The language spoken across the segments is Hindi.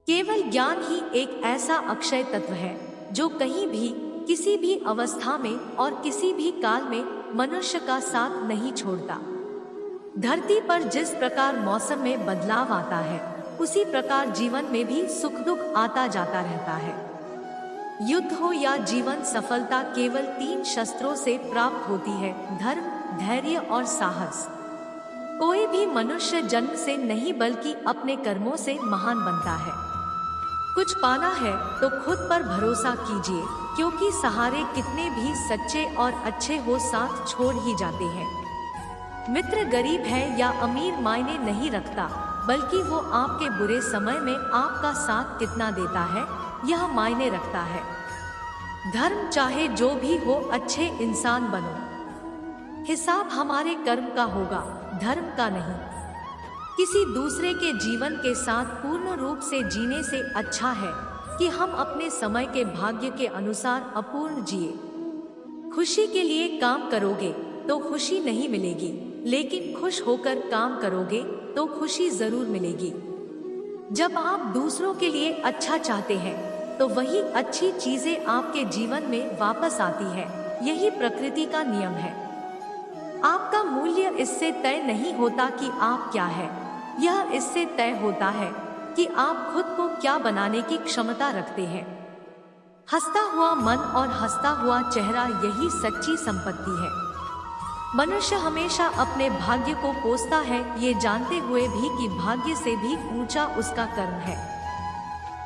केवल ज्ञान ही एक ऐसा अक्षय तत्व है जो कहीं भी, किसी भी अवस्था में और किसी भी काल में मनुष्य का साथ नहीं छोड़ता। धरती पर जिस प्रकार मौसम में बदलाव आता है, उसी प्रकार जीवन में भी सुख दुख आता जाता रहता है। युद्ध हो या जीवन सफलता केवल 3 शस्त्रों से प्राप्त होती है: धर्म, धैर्य और साहस। कोई भी मनुष्य जन्म से नहीं बल्कि अपने कर्मों से महान बनता है। कुछ पाना है तो खुद पर भरोसा कीजिए, क्योंकि सहारे कितने भी सच्चे और अच्छे हो साथ छोड़ ही जाते हैं। मित्र गरीब है या अमीर मायने नहीं रखता, बल्कि वो आपके बुरे समय में आपका साथ कितना देता है यह मायने रखता है। धर्म चाहे जो भी हो, अच्छे इंसान बनो। हिसाब हमारे कर्म का होगा, धर्म का नहीं। किसी दूसरे के जीवन के साथ पूर्ण रूप से जीने से अच्छा है कि हम अपने समय के भाग्य के अनुसार अपूर्ण जिए। खुशी के लिए काम करोगे तो खुशी नहीं मिलेगी, लेकिन खुश होकर काम करोगे तो खुशी जरूर मिलेगी। जब आप दूसरों के लिए अच्छा चाहते हैं तो वही अच्छी चीजें आपके जीवन में वापस आती है। यही प्रकृति का नियम है। आपका मूल्य इससे तय नहीं होता कि आप क्या है, यह इससे तय होता है कि आप खुद को क्या बनाने की क्षमता रखते हैं। हंसता हुआ मन और हंसता हुआ चेहरा, यही सच्ची संपत्ति है। मनुष्य हमेशा अपने भाग्य को कोसता है, ये जानते हुए भी कि भाग्य से भी ऊंचा उसका कर्म है,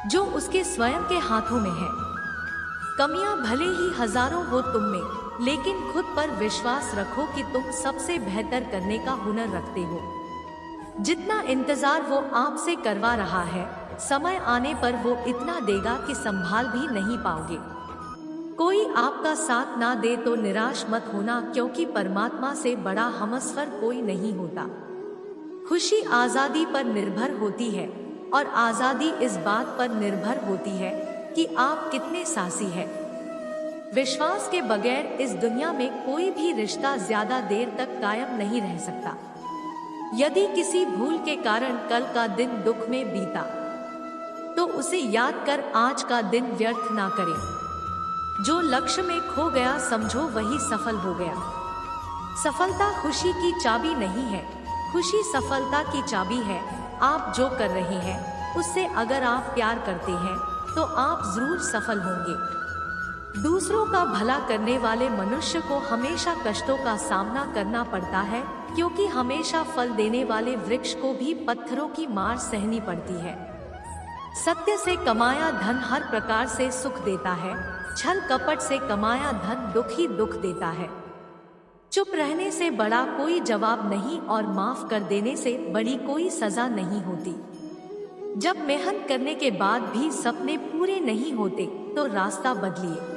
जो उसके स्वयं के हाथों में है। कमियां भले ही हजारों हो तुम में, लेकिन खुद पर विश्वास रखो कि तुम सबसे बेहतर करने का हुनर रखते हो। जितना इंतजार वो आपसे करवा रहा है, समय आने पर वो इतना देगा कि संभाल भी नहीं पाओगे। कोई आपका साथ ना दे तो निराश मत होना, क्योंकि परमात्मा से बड़ा हमसफर कोई नहीं होता। खुशी आजादी पर निर्भर होती है, और आजादी इस बात पर निर्भर होती है कि आप कितने साहसी हैं। विश्वास के बगैर इस दुनिया में कोई भी रिश्ता ज्यादा देर तक कायम नहीं रह सकता। यदि किसी भूल के कारण कल का दिन दुख में बीता, तो उसे याद कर आज का दिन व्यर्थ ना करें। जो लक्ष्य में खो गया समझो वही सफल हो गया। सफलता खुशी की चाबी नहीं है, खुशी सफलता की चाबी है। आप जो कर रहे हैं उससे अगर आप प्यार करते हैं तो आप जरूर सफल होंगे। दूसरों का भला करने वाले मनुष्य को हमेशा कष्टों का सामना करना पड़ता है, क्योंकि हमेशा फल देने वाले वृक्ष को भी पत्थरों की मार सहनी पड़ती है। सत्य से कमाया धन हर प्रकार से सुख देता है, छल कपट से कमाया धन दुख ही दुख देता है। चुप रहने से बड़ा कोई जवाब नहीं, और माफ कर देने से बड़ी कोई सजा नहीं होती। जब मेहनत करने के बाद भी सपने पूरे नहीं होते तो रास्ता बदलिए।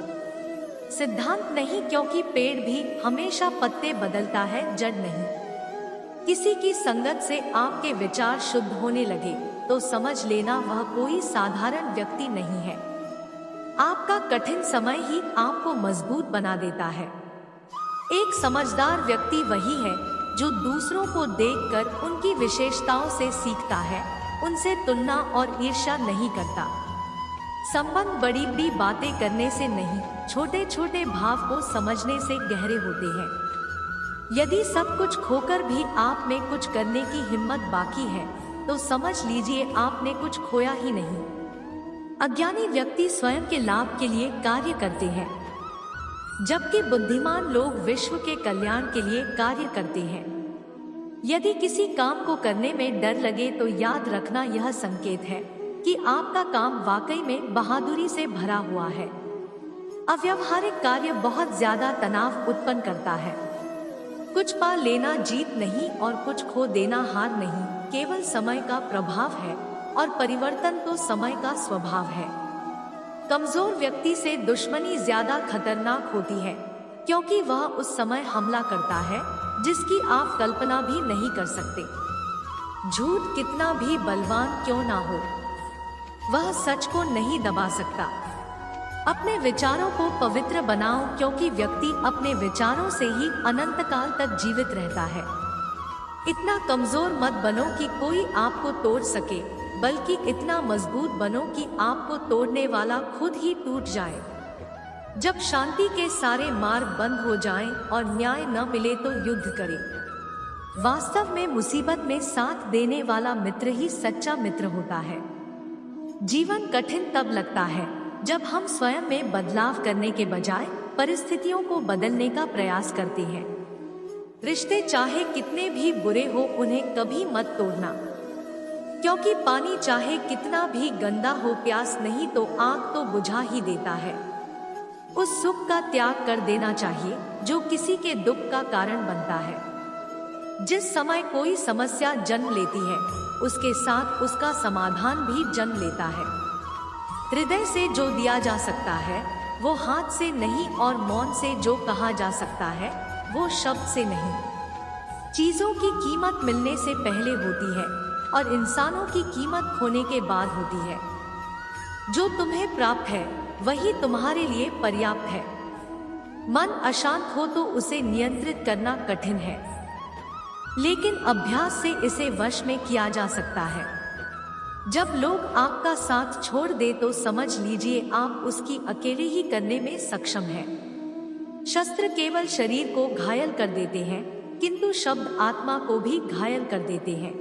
सिद्धांत नहीं, क्योंकि पेड़ भी हमेशा पत्ते बदलता है, जड़ नहीं। किसी की संगत से आपके विचार शुद्ध होने लगे तो समझ लेना वह कोई साधारण व्यक्ति नहीं है। आपका कठिन समय ही आपको मजबूत बना देता है। एक समझदार व्यक्ति वही है जो दूसरों को देखकर उनकी विशेषताओं से सीखता है, उनसे तुलना और ईर्ष्या नहीं करता। संबंध बड़ी बड़ी बातें करने से नहीं, छोटे छोटे भाव को समझने से गहरे होते हैं। यदि सब कुछ खोकर भी आप में कुछ करने की हिम्मत बाकी है तो समझ लीजिए आपने कुछ खोया ही नहीं। अज्ञानी व्यक्ति स्वयं के लाभ के लिए कार्य करते हैं, जबकि बुद्धिमान लोग विश्व के कल्याण के लिए कार्य करते हैं। यदि किसी काम को करने में डर लगे तो याद रखना यह संकेत है कि आपका काम वाकई में बहादुरी से भरा हुआ है। अव्यावहारिक कार्य बहुत ज्यादा तनाव उत्पन्न करता है। कुछ पा लेना जीत नहीं और कुछ खो देना हार नहीं, केवल समय का प्रभाव है, और परिवर्तन तो समय का स्वभाव है। कमजोर व्यक्ति से दुश्मनी ज्यादा खतरनाक होती है, क्योंकि वह उस समय हमला करता है जिसकी आप कल्पना भी नहीं कर सकते। झूठ कितना भी बलवान क्यों ना हो, वह सच को नहीं दबा सकता। अपने विचारों को पवित्र बनाओ, क्योंकि व्यक्ति अपने विचारों से ही अनंत काल तक जीवित रहता है। इतना कमजोर मत बनो कि कोई आपको तोड़ सके, बल्कि इतना मजबूत बनो कि आपको तोड़ने वाला खुद ही टूट जाए। जब शांति के सारे मार्ग बंद हो जाएं और न्याय न मिले तो युद्ध करें। वास्तव में मुसीबत में साथ देने वाला मित्र ही सच्चा मित्र होता है। जीवन कठिन तब लगता है जब हम स्वयं में बदलाव करने के बजाय परिस्थितियों को बदलने का प्रयास करते हैं। रिश्ते चाहे कितने भी बुरे हो, उन्हें कभी मत तोड़ना, क्योंकि पानी चाहे कितना भी गंदा हो, प्यास नहीं तो आग तो बुझा ही देता है। उस सुख का त्याग कर देना चाहिए जो किसी के दुख का कारण बनता है। जिस समय कोई समस्या जन्म लेती है, उसके साथ उसका समाधान भी जन्म लेता है। हृदय से जो दिया जा सकता है वो हाथ से नहीं, और मौन से जो कहा जा सकता है वो शब्द से नहीं। चीजों की कीमत मिलने से पहले होती है और इंसानों की कीमत खोने के बाद होती है। जो तुम्हें प्राप्त है वही तुम्हारे लिए पर्याप्त है। मन अशांत हो तो उसे नियंत्रित करना कठिन है, लेकिन अभ्यास से इसे वश में किया जा सकता है। जब लोग आपका साथ छोड़ दे तो समझ लीजिए आप उसकी अकेले ही करने में सक्षम हैं। शस्त्र केवल शरीर को घायल कर देते हैं, किंतु शब्द आत्मा को भी घायल कर देते हैं।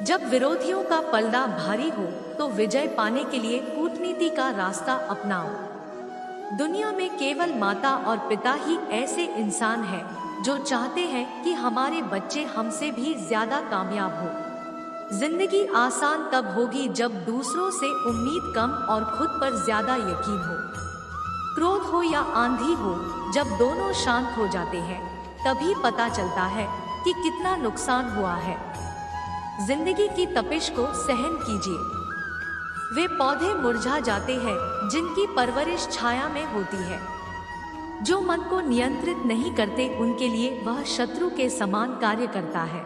जब विरोधियों का पलड़ा भारी हो तो विजय पाने के लिए कूटनीति का रास्ता अपनाओ। दुनिया में केवल माता और पिता ही ऐसे इंसान हैं जो चाहते हैं कि हमारे बच्चे हमसे भी ज्यादा कामयाब हो। जिंदगी आसान तब होगी जब दूसरों से उम्मीद कम और खुद पर ज्यादा यकीन हो। क्रोध हो या आंधी हो, जब दोनों शांत हो जाते हैं तभी पता चलता है कि कितना नुकसान हुआ है। जिंदगी की तपिश को सहन कीजिए। वे पौधे मुरझा जाते हैं जिनकी परवरिश छाया में होती है। जो मन को नियंत्रित नहीं करते उनके लिए वह शत्रु के समान कार्य करता है।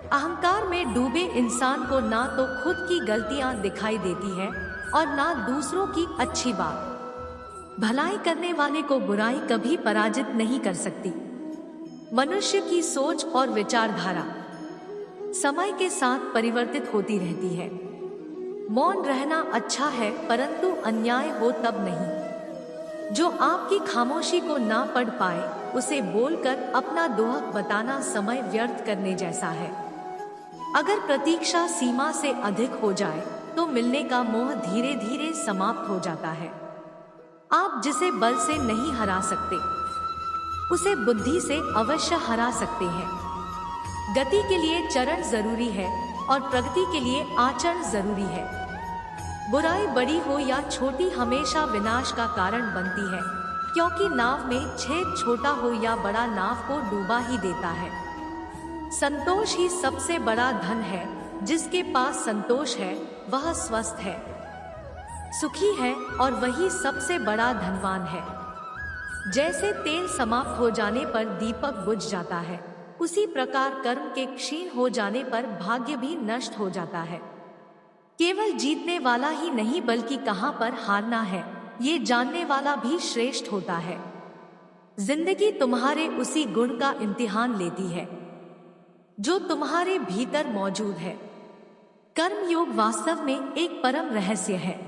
अहंकार में डूबे इंसान को ना तो खुद की गलतियां दिखाई देती है और ना दूसरों की अच्छी बात। भलाई करने वाले को बुराई कभी पराजित नहीं कर सकती। मनुष्य की सोच और विचारधारा समय के साथ परिवर्तित होती रहती है। मौन रहना अच्छा है, परंतु अन्याय हो तब नहीं। जो आपकी खामोशी को ना पढ़ पाए उसे बोलकर अपना दोहक बताना समय व्यर्थ करने जैसा है। अगर प्रतीक्षा सीमा से अधिक हो जाए तो मिलने का मोह धीरे धीरे समाप्त हो जाता है। आप जिसे बल से नहीं हरा सकते उसे बुद्धि से अवश्य हरा सकते हैं। गति के लिए चरण जरूरी है और प्रगति के लिए आचरण जरूरी है। बुराई बड़ी हो या छोटी हमेशा विनाश का कारण बनती है, क्योंकि नाव में छेद छोटा हो या बड़ा नाव को डूबा ही देता है। संतोष ही सबसे बड़ा धन है। जिसके पास संतोष है वह स्वस्थ है, सुखी है और वही सबसे बड़ा धनवान है। जैसे तेल समाप्त हो जाने पर दीपक बुझ जाता है, उसी प्रकार कर्म के क्षीण हो जाने पर भाग्य भी नष्ट हो जाता है। केवल जीतने वाला ही नहीं बल्कि कहां पर हारना है ये जानने वाला भी श्रेष्ठ होता है। जिंदगी तुम्हारे उसी गुण का इम्तिहान लेती है जो तुम्हारे भीतर मौजूद है। कर्म योग वास्तव में एक परम रहस्य है।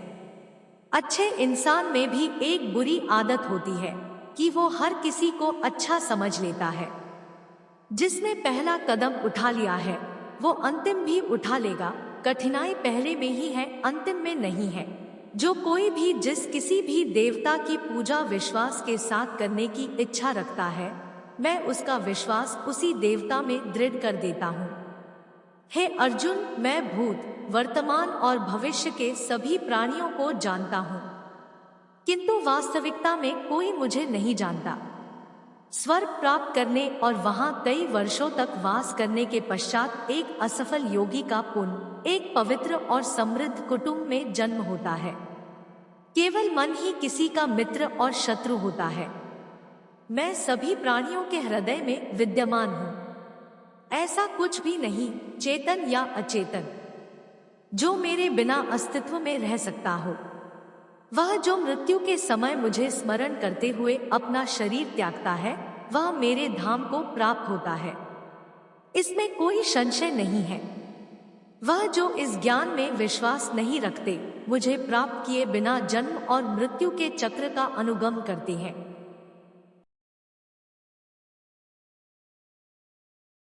अच्छे इंसान में भी एक बुरी आदत होती है कि वो हर किसी को अच्छा समझ लेता है। जिसने पहला कदम उठा लिया है वो अंतिम भी उठा लेगा। कठिनाई पहले में ही है, अंतिम में नहीं है। जो कोई भी जिस किसी भी देवता की पूजा विश्वास के साथ करने की इच्छा रखता है, मैं उसका विश्वास उसी देवता में दृढ़ कर देता हूँ। हे अर्जुन, मैं भूत, वर्तमान और भविष्य के सभी प्राणियों को जानता हूँ, किंतु वास्तविकता में कोई मुझे नहीं जानता। स्वर्ग प्राप्त करने और वहां कई वर्षों तक वास करने के पश्चात एक असफल योगी का पुण्य एक पवित्र और समृद्ध कुटुंब में जन्म होता है। केवल मन ही किसी का मित्र और शत्रु होता है। मैं सभी प्राणियों के हृदय में विद्यमान हूँ। ऐसा कुछ भी नहीं, चेतन या अचेतन, जो मेरे बिना अस्तित्व में रह सकता हो। वह जो मृत्यु के समय मुझे स्मरण करते हुए अपना शरीर त्यागता है, वह मेरे धाम को प्राप्त होता है। इसमें कोई संशय नहीं है। वह जो इस ज्ञान में विश्वास नहीं रखते, मुझे प्राप्त किए बिना जन्म और मृत्यु के चक्र का अनुगम करते हैं।